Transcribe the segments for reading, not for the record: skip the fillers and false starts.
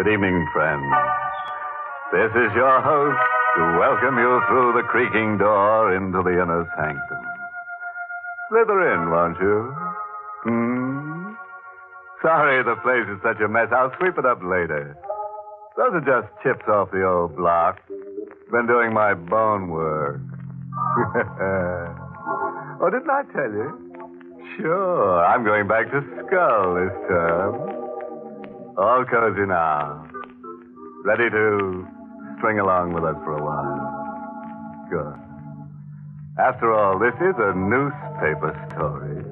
Good evening, friends. This is your host to welcome you through the creaking door into the inner sanctum. Slither in, won't you? Sorry the place is such a mess. I'll sweep it up later. Those are just chips off the old block. Been doing my bone work. Oh, didn't I tell you? Sure, I'm going back to Skull this term. All cozy now. Ready to string along with us for a while. Good. After all, this is a newspaper story.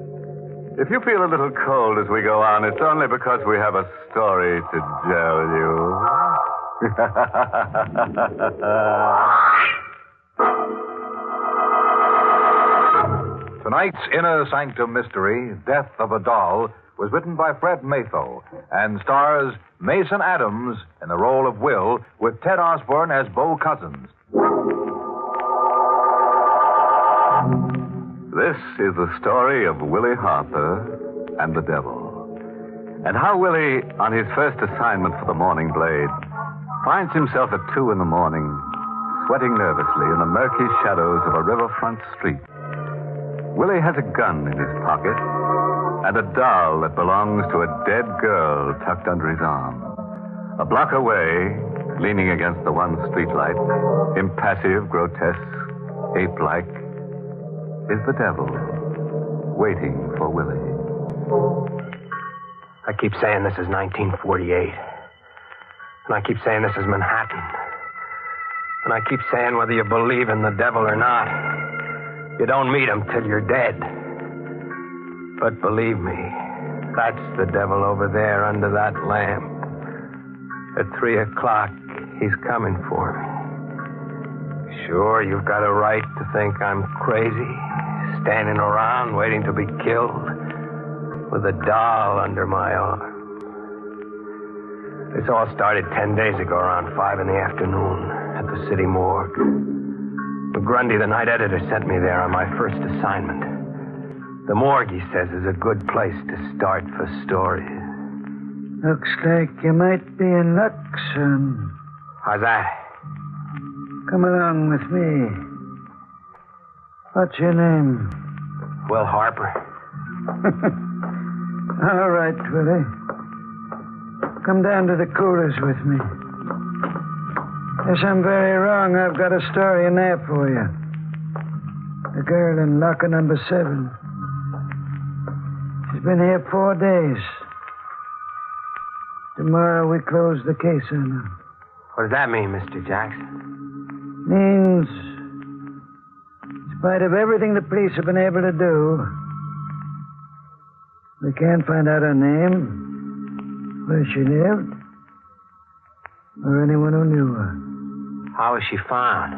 If you feel a little cold as we go on, it's only because we have a story to tell you. Tonight's Inner Sanctum Mystery, Death of a Doll, was written by Fred Matho and stars Mason Adams in the role of Will, with Ted Osborne as Bo Cousins. This is the story of Willie Harper and the devil, and how Willie, on his first assignment for the Morning Blade, finds himself at 2 a.m, sweating nervously in the murky shadows of a riverfront street. Willie has a gun in his pocket and a doll that belongs to a dead girl tucked under his arm. A block away, leaning against the one streetlight, impassive, grotesque, ape-like, is the devil, waiting for Willie. I keep saying this is 1948. And I keep saying this is Manhattan. And I keep saying whether you believe in the devil or not, you don't meet him till you're dead. But believe me, that's the devil over there under that lamp. At 3 o'clock, he's coming for me. Sure, you've got a right to think I'm crazy, standing around waiting to be killed with a doll under my arm. This all started 10 days ago around 5 in the afternoon at the city morgue. Grundy, the night editor, sent me there on my first assignment. The morgue, he says, is a good place to start for stories. Looks like you might be in luck, son. How's that? Come along with me. What's your name? Will Harper. All right, Willie. Come down to the coolers with me. Yes, I'm very wrong. I've got a story in there for you. The girl in locker number 7. She's been here 4 days. Tomorrow we close the case on her. What does that mean, Mr. Jackson? Means, in spite of everything the police have been able to do, we can't find out her name, where she lived, or anyone who knew her. How was she found?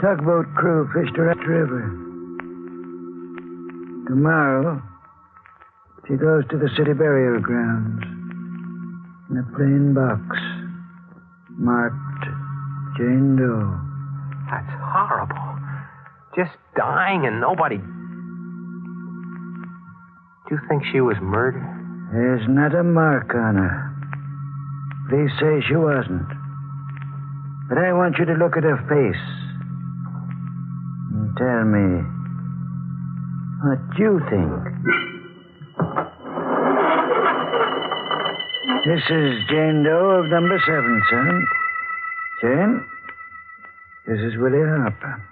Tugboat crew fished her up the river. Tomorrow, she goes to the city burial grounds in a plain box marked Jane Doe. That's horrible. Just dying and nobody... Do you think she was murdered? There's not a mark on her. Police say she wasn't. But I want you to look at her face and tell me what you think. This is Jane Doe of number 7, son. Jane, this is Willie Harper.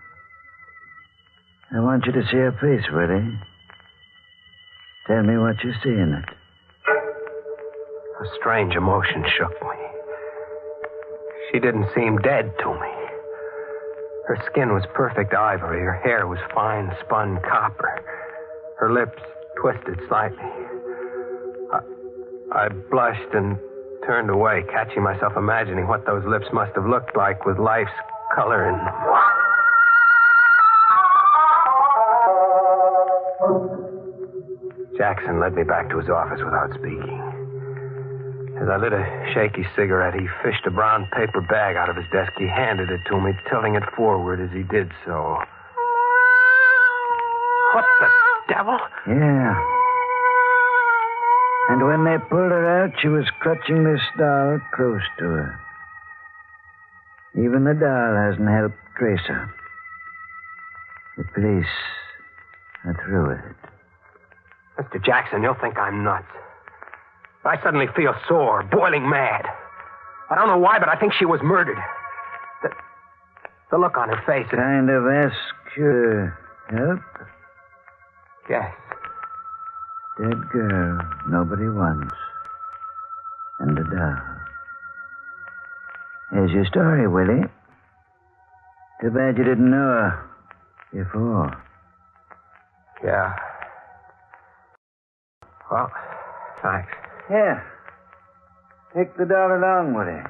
I want you to see her face, Willie. Tell me what you see in it. A strange emotion shook me. She didn't seem dead to me. Her skin was perfect ivory. Her hair was fine spun copper. Her lips twisted slightly. I blushed and turned away, catching myself imagining what those lips must have looked like with life's color in them. Jackson led me back to his office without speaking. As I lit a shaky cigarette, he fished a brown paper bag out of his desk. He handed it to me, tilting it forward as he did so. What the devil? Yeah. And when they pulled her out, she was clutching this doll close to her. Even the doll hasn't helped trace her. The police are through with it. Mr. Jackson, you'll think I'm nuts. But I suddenly feel sore, boiling mad. I don't know why, but I think she was murdered. The look on her face... Kind of ask your help? Yes. Dead girl nobody wants. And a doll. Here's your story, Willie. Too bad you didn't know her before. Yeah. Well, thanks. Here. Take the doll along, Willie.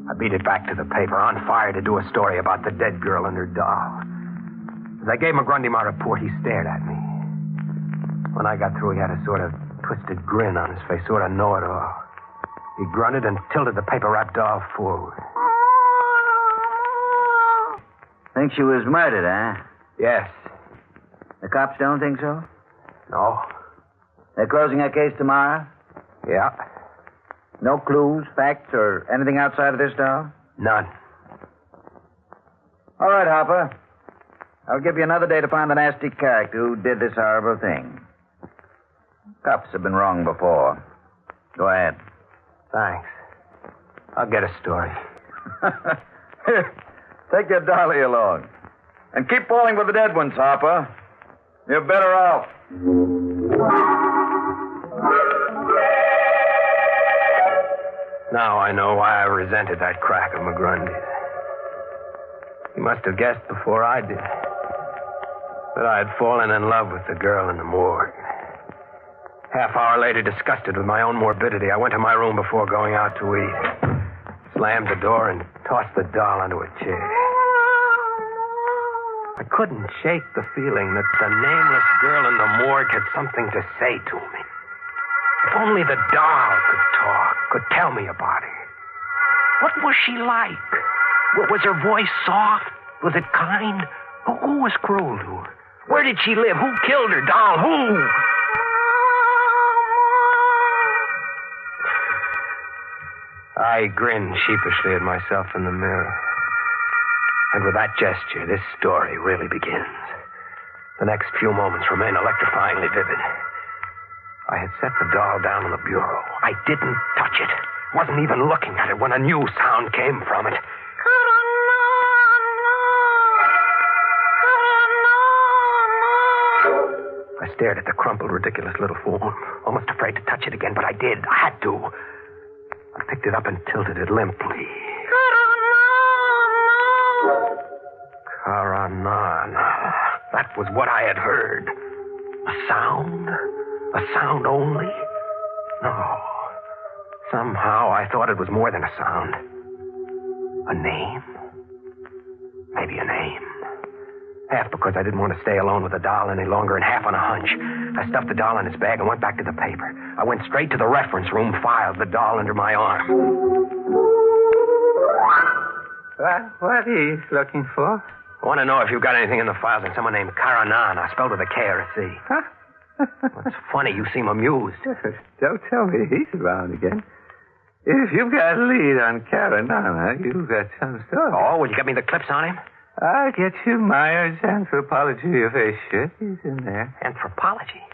I beat it back to the paper, on fire to do a story about the dead girl and her doll. As I gave McGrundy my report, he stared at me. When I got through, he had a sort of twisted grin on his face, sort of know-it-all. He grunted and tilted the paper-wrapped doll forward. Think she was murdered, huh? Yes. The cops don't think so? No. They're closing our case tomorrow? Yeah. No clues, facts, or anything outside of this doll? None. All right, Harper. I'll give you another day to find the nasty character who did this horrible thing. Cops have been wrong before. Go ahead. Thanks. I'll get a story. Here, take your dolly along. And keep falling with the dead ones, Harper. You're better off. Now I know why I resented that crack of McGrundy's. He must have guessed before I did that I had fallen in love with the girl in the morgue. Half-hour later, disgusted with my own morbidity, I went to my room before going out to eat. Slammed the door and tossed the doll onto a chair. I couldn't shake the feeling that the nameless girl in the morgue had something to say to me. If only the doll could talk, could tell me about her. What was she like? Was her voice soft? Was it kind? Who was cruel to her? Where did she live? Who killed her? Doll, who? I grinned sheepishly at myself in the mirror. And with that gesture, this story really begins. The next few moments remain electrifyingly vivid. I had set the doll down on the bureau. I didn't touch it. Wasn't even looking at it when a new sound came from it. I stared at the crumpled, ridiculous little form, almost afraid to touch it again, but I did. I had to. I picked it up and tilted it limply. Karanana. That was what I had heard. A sound? A sound only? No. Somehow I thought it was more than a sound. A name? Maybe a name. Half because I didn't want to stay alone with the doll any longer, and half on a hunch. I stuffed the doll in its bag and went back to the paper. I went straight to the reference room, filed the doll under my arm. What are you looking for? I want to know if you've got anything in the files on someone named Karanana, spelled with a K or a C. Huh? It's funny, you seem amused. Don't tell me he's around again. If you've got a lead on Karanana, you've got some story. Oh, will you get me the clips on him? I'll get you Myers' Anthropology of Asia. He's in there. Anthropology?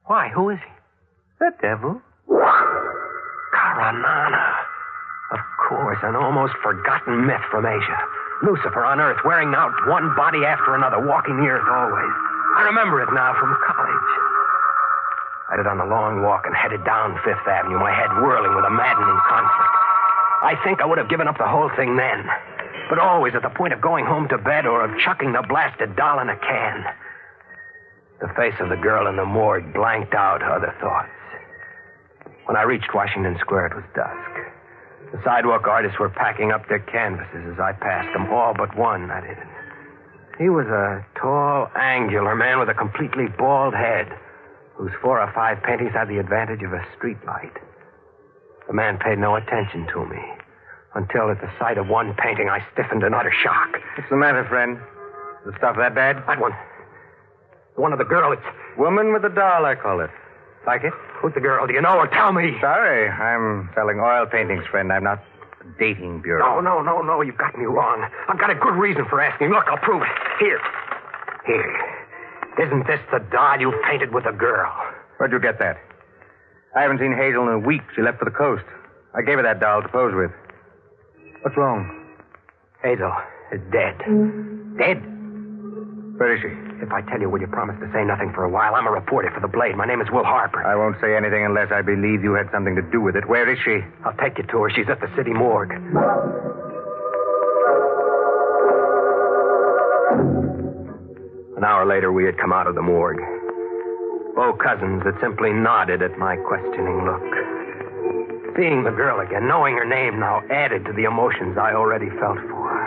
Why? Who is he? The devil. Karanana. Of course, an almost forgotten myth from Asia. Lucifer on Earth, wearing out one body after another, walking the earth always. I remember it now from college. I did on a long walk and headed down Fifth Avenue, my head whirling with a maddening conflict. I think I would have given up the whole thing then, but always at the point of going home to bed or of chucking the blasted doll in a can. The face of the girl in the morgue blanked out other thoughts. When I reached Washington Square, it was dusk. The sidewalk artists were packing up their canvases as I passed them, all but one, that is. He was a tall, angular man with a completely bald head, whose 4 or 5 paintings had the advantage of a street light. The man paid no attention to me. Until at the sight of one painting, I stiffened in utter shock. What's the matter, friend? Is the stuff that bad? That one. One of the girl. It's... Woman with the doll, I call it. Like it? Who's the girl? Do you know her? Tell me. Sorry, I'm selling oil paintings, friend. I'm not a dating bureau. No. You've got me wrong. I've got a good reason for asking. Look, I'll prove it. Here. Isn't this the doll you painted with a girl? Where'd you get that? I haven't seen Hazel in a week. She left for the coast. I gave her that doll to pose with. What's wrong? Hazel is dead. Dead? Where is she? If I tell you, will you promise to say nothing for a while? I'm a reporter for the Blade. My name is Will Harper. I won't say anything unless I believe you had something to do with it. Where is she? I'll take you to her. She's at the city morgue. An hour later, we had come out of the morgue. Bo Cousins had simply nodded at my questioning look. Seeing the girl again, knowing her name now, added to the emotions I already felt for her.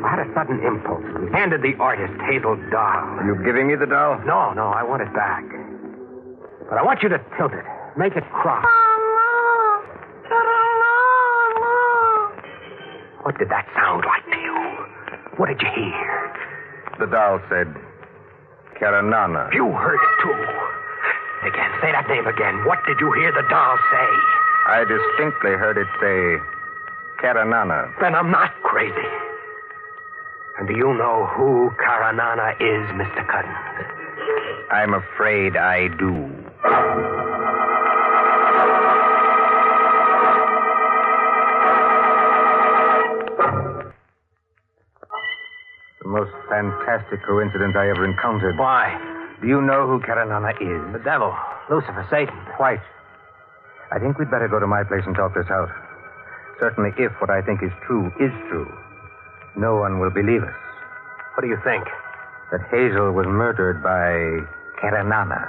I had a sudden impulse. I handed the artist Hazel's doll. Are you giving me the doll? No, I want it back. But I want you to tilt it. Make it cross. What did that sound like to you? What did you hear? The doll said, Karanana. You heard it, too. Again, say that name again. What did you hear the doll say? I distinctly heard it say, Karanana. Then I'm not crazy. And do you know who Karanana is, Mr. Cousins? I'm afraid I do. The most fantastic coincidence I ever encountered. Why? Do you know who Karanana is? The devil. Lucifer, Satan. Quite. I think we'd better go to my place and talk this out. Certainly, if what I think is true, no one will believe us. What do you think? That Hazel was murdered by Karanana.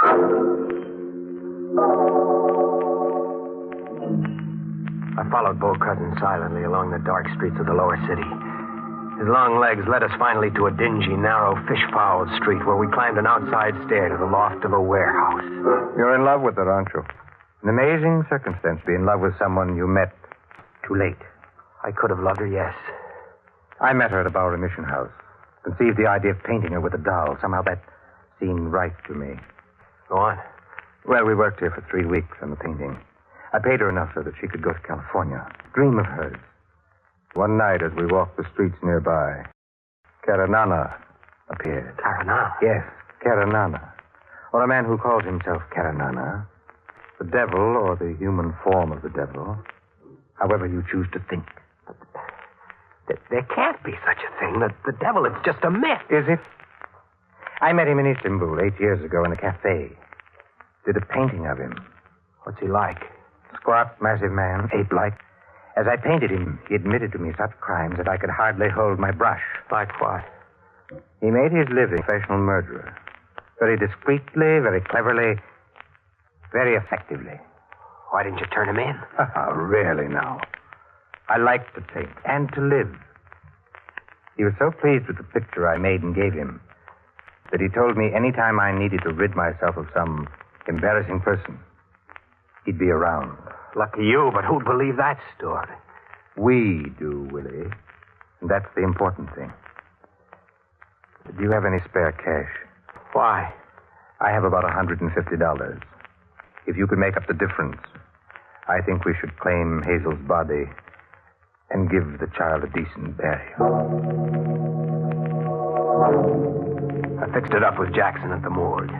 I followed Bo Cousins silently along the dark streets of the lower city. His long legs led us finally to a dingy, narrow, fish-fouled street where we climbed an outside stair to the loft of a warehouse. You're in love with her, aren't you? An amazing circumstance to be in love with someone you met too late. I could have loved her, yes. I met her at a Bowery Mission house. Conceived the idea of painting her with a doll. Somehow that seemed right to me. Go on. Well, we worked here for 3 weeks on the painting. I paid her enough so that she could go to California. Dream of hers. One night as we walked the streets nearby, Karanana appeared. Karanana? Yes, Karanana. Or a man who calls himself Karanana. The devil, or the human form of the devil. However you choose to think. There can't be such a thing. The devil, it's just a myth. Is it? I met him in Istanbul 8 years ago in a cafe. Did a painting of him. What's he like? Squat, massive man, ape-like. As I painted him, he admitted to me such crimes that I could hardly hold my brush. Like what? He made his living a professional murderer. Very discreetly, very cleverly, very effectively. Why didn't you turn him in? Really now. I like to paint and to live. He was so pleased with the picture I made and gave him that he told me any time I needed to rid myself of some embarrassing person, he'd be around. Lucky you, but who'd believe that story? We do, Willie. And that's the important thing. Do you have any spare cash? Why? I have about $150. If you could make up the difference, I think we should claim Hazel's body and give the child a decent burial. I fixed it up with Jackson at the morgue.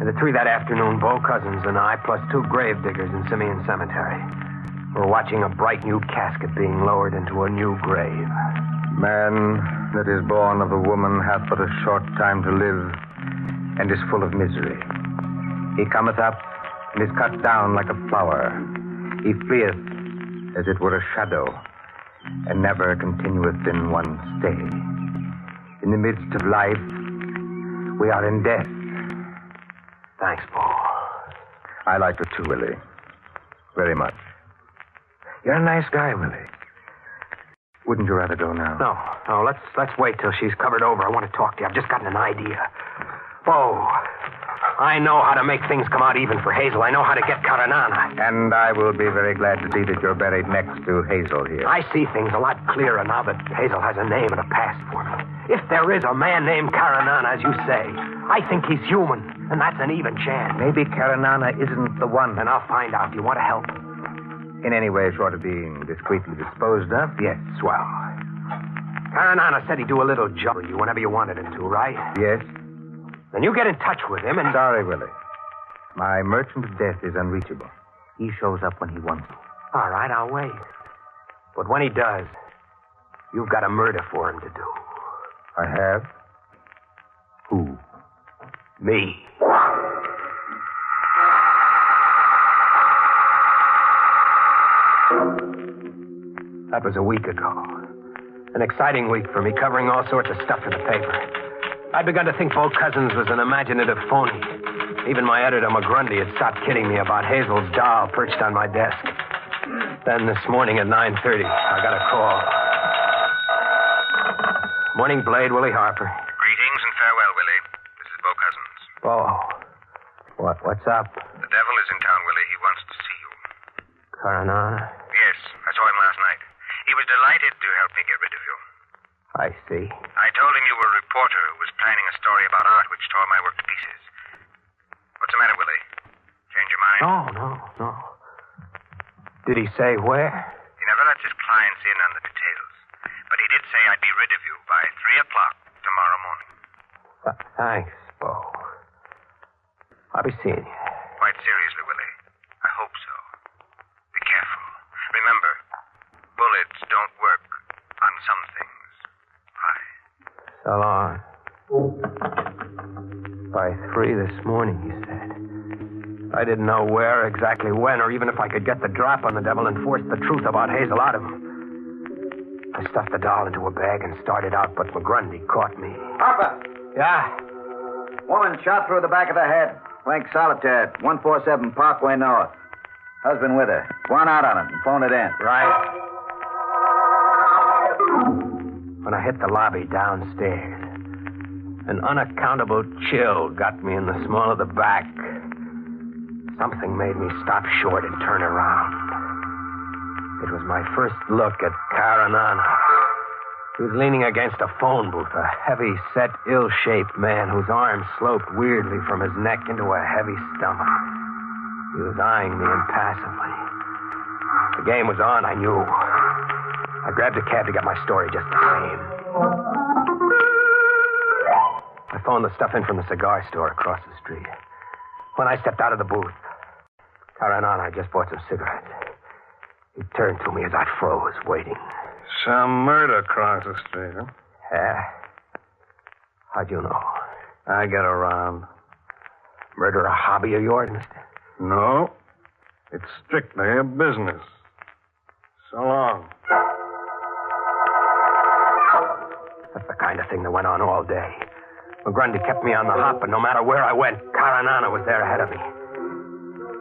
And at 3 that afternoon, Bo Cousins and I, plus 2 gravediggers in Simeon Cemetery, were watching a bright new casket being lowered into a new grave. Man that is born of a woman hath but a short time to live, and is full of misery. He cometh up, and is cut down like a flower. He fleeth as it were a shadow, and never continueth in one stay. In the midst of life, we are in death. Thanks, Bo. I like it too, Willie. Very much. You're a nice guy, Willie. Wouldn't you rather go now? No. Let's wait till she's covered over. I want to talk to you. I've just gotten an idea. Bo. I know how to make things come out even for Hazel. I know how to get Caranana. And I will be very glad to see that you're buried next to Hazel here. I see things a lot clearer now that Hazel has a name and a past for me. If there is a man named Caranana, as you say, I think he's human, and that's an even chance. Maybe Caranana isn't the one. Then I'll find out. You want to help? In any way short of being discreetly disposed of, yes. Swell. Caranana said he'd do a little job for you whenever you wanted him to, right? Yes. Then you get in touch with him and... Sorry, Willie. My merchant of death is unreachable. He shows up when he wants to. All right, I'll wait. But when he does, you've got a murder for him to do. I have? Who? Me. That was a week ago. An exciting week for me, covering all sorts of stuff in the paper. I'd begun to think Bo Cousins was an imaginative phony. Even my editor, McGrundy, had stopped kidding me about Hazel's doll perched on my desk. Then this morning at 9:30, I got a call. Morning, Blade, Willie Harper. Greetings and farewell, Willie. This is Bo Cousins. Bo. What's up? The devil is in town, Willie. He wants to see you. Caranana? Yes, I saw him last night. He was delighted to help me get rid of you. I see. I told him you were a reporter who was planning a story about art which tore my work to pieces. What's the matter, Willie? Change your mind? No. Did he say where? He never lets his clients in on the details. But he did say I'd be rid of you by 3 o'clock tomorrow morning. Thanks, Bo. I'll be seeing you. Quite seriously, Willie. I hope so. Be careful. Remember, bullets don't work on some things. Bye. So long. By 3 this morning, you said. I didn't know where, exactly when, or even if I could get the drop on the devil and force the truth about Hazel out of him. I stuffed the doll into a bag and started out, but McGrundy caught me. Harper! Yeah? Woman shot through the back of the head. Blank solitaire, 147 Parkway North. Husband with her. Go on out on it and phone it in. Right. When I hit the lobby downstairs, an unaccountable chill got me in the small of the back. Something made me stop short and turn around. It was my first look at Caranana. He was leaning against a phone booth, a heavy-set, ill-shaped man whose arms sloped weirdly from his neck into a heavy stomach. He was eyeing me impassively. The game was on, I knew. I grabbed a cab to get my story just the same. I phoned the stuff in from the cigar store across the street. When I stepped out of the booth, Caranana had just bought some cigarettes. He turned to me as I froze, waiting. Some murder across the street, huh? Yeah. How'd you know? I get around. Murder a hobby of yours, mister? No. It's strictly a business. So long. That's the kind of thing that went on all day. McGrundy kept me on the hop, and no matter where I went, Caranana was there ahead of me.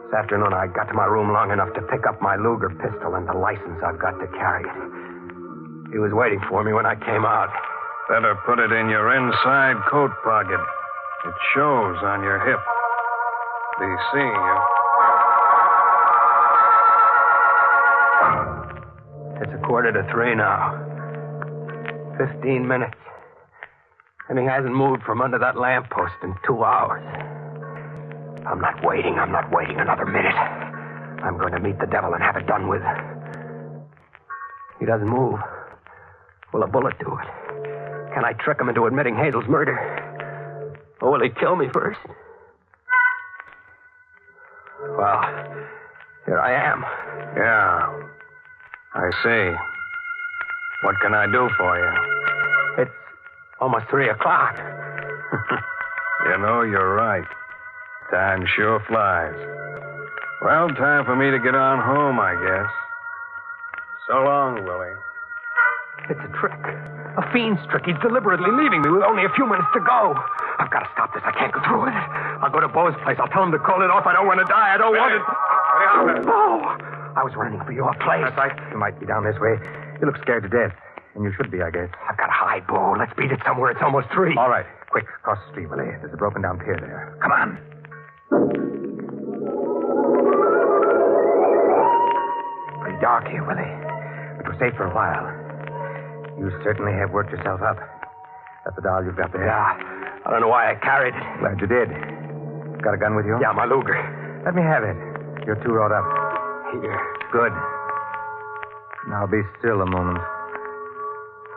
This afternoon, I got to my room long enough to pick up my Luger pistol and the license I've got to carry it. He was waiting for me when I came out. Better put it in your inside coat pocket. It shows on your hip. Be seeing you. It's 2:45 now. 15 minutes. And he hasn't moved from under that lamppost in 2 hours. I'm not waiting another minute. I'm going to meet the devil and have it done with. He doesn't move. Will a bullet do it? Can I trick him into admitting Hazel's murder? Or will he kill me first? Well, here I am. Yeah. I see. What can I do for you? It's almost 3 o'clock. You know, you're right. Time sure flies. Well, time for me to get on home, I guess. So long, Willie. It's a trick. A fiend's trick. He's deliberately leaving me with only a few minutes to go. I've got to stop this. I can't go through with it. I'll go to Bo's place. I'll tell him to call it off. I don't want to die. I don't want it. Bo! I was running for your place. That's right. You might be down this way. You look scared to death. And you should be, I guess. I've got to hide, Bo. Let's beat it somewhere. It's almost 3. All right. Quick, across the street, Willie. There's a broken-down pier there. Come on. Pretty dark here, Willie. But we're safe for a while. You certainly have worked yourself up. That's the doll you've got there. Yeah. I don't know why I carried it. Glad you did. Got a gun with you? Yeah, my Luger. Let me have it. You're too wrought up. Here. Good. Now be still a moment.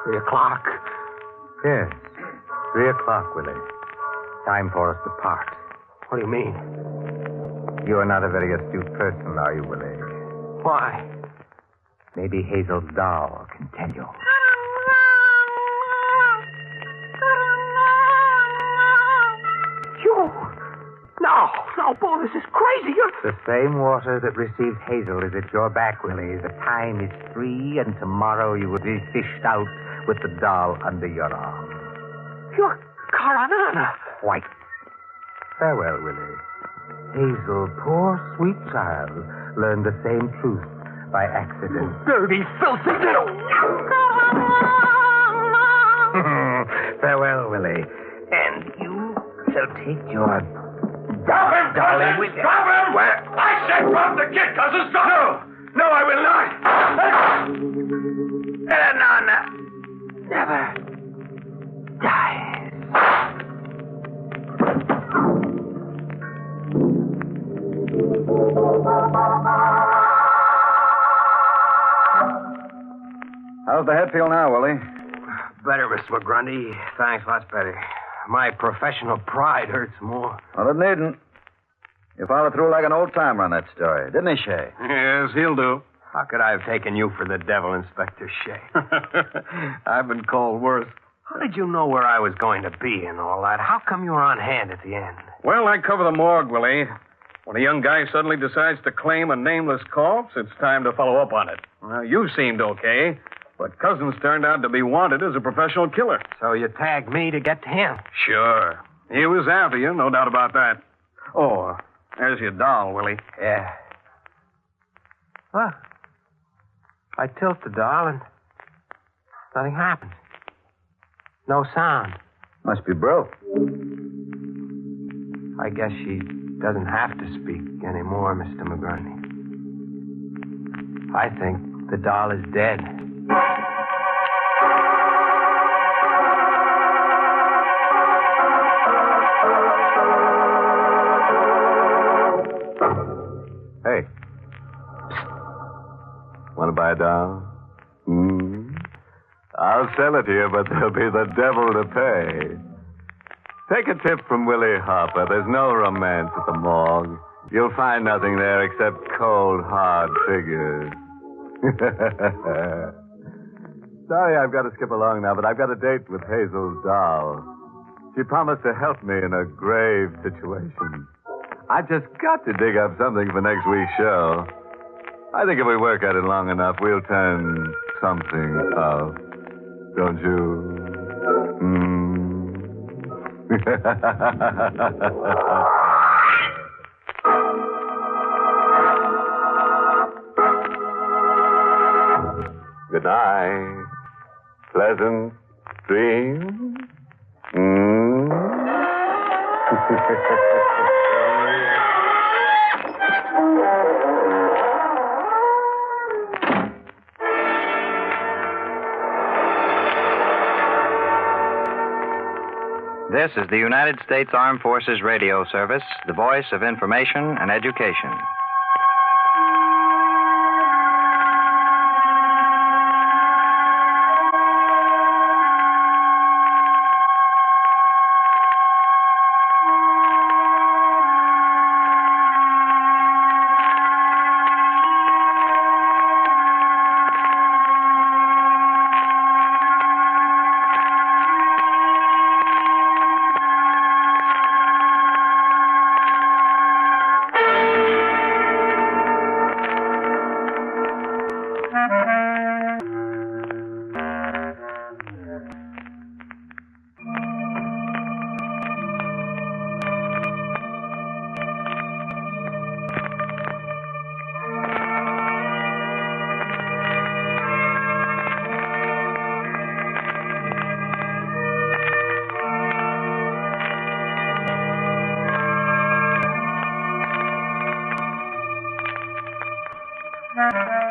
3 o'clock. Yes. 3 o'clock, Willie. Time for us to part. What do you mean? You are not a very astute person, are you, Willie? Why? Maybe Hazel's doll can tell you. You? No, Bo, this is crazy. You're... The same water that received Hazel is at your back, Willie. The time is 3, and tomorrow you will be fished out with the doll under your arm. You're Karanana. Quite. Farewell, Willie. Hazel, poor sweet child, learned the same truth by accident. Dirty, filthy little... Farewell, Willie. And you shall take your Stop him, darling with Cousins! you. Stop him! Where? I said drop the kid, Cousins! Stop! No, I will not! Eleanor never dies. How's the head feel now, Willie? Better, Mr. McGrundy. Thanks, lots better. My professional pride hurts more. Well, it needn't. You followed through like an old-timer on that story, didn't he, Shay? Yes, he'll do. How could I have taken you for the devil, Inspector Shea? I've been called worse. How did you know where I was going to be and all that? How come you were on hand at the end? Well, I cover the morgue, Willie. When a young guy suddenly decides to claim a nameless corpse, it's time to follow up on it. Well, you seemed okay, but Cousins turned out to be wanted as a professional killer. So you tagged me to get to him? Sure. He was after you, no doubt about that. Oh, there's your doll, Willie. Yeah. Well, I tilt the doll and nothing happens. No sound. Must be broke. I guess she doesn't have to speak anymore, Mr. McGrundy. I think the doll is dead. Hey. Want to buy a doll? I'll sell it to you, but there'll be the devil to pay. Take a tip from Willie Harper. There's no romance at the morgue. You'll find nothing there except cold, hard figures. Sorry I've got to skip along now, but I've got a date with Hazel's doll. She promised to help me in a grave situation. I just got to dig up something for next week's show. I think if we work at it long enough, we'll turn something up. Don't you? Good night. Pleasant dreams. This is the United States Armed Forces Radio Service, the voice of information and education. Thank you.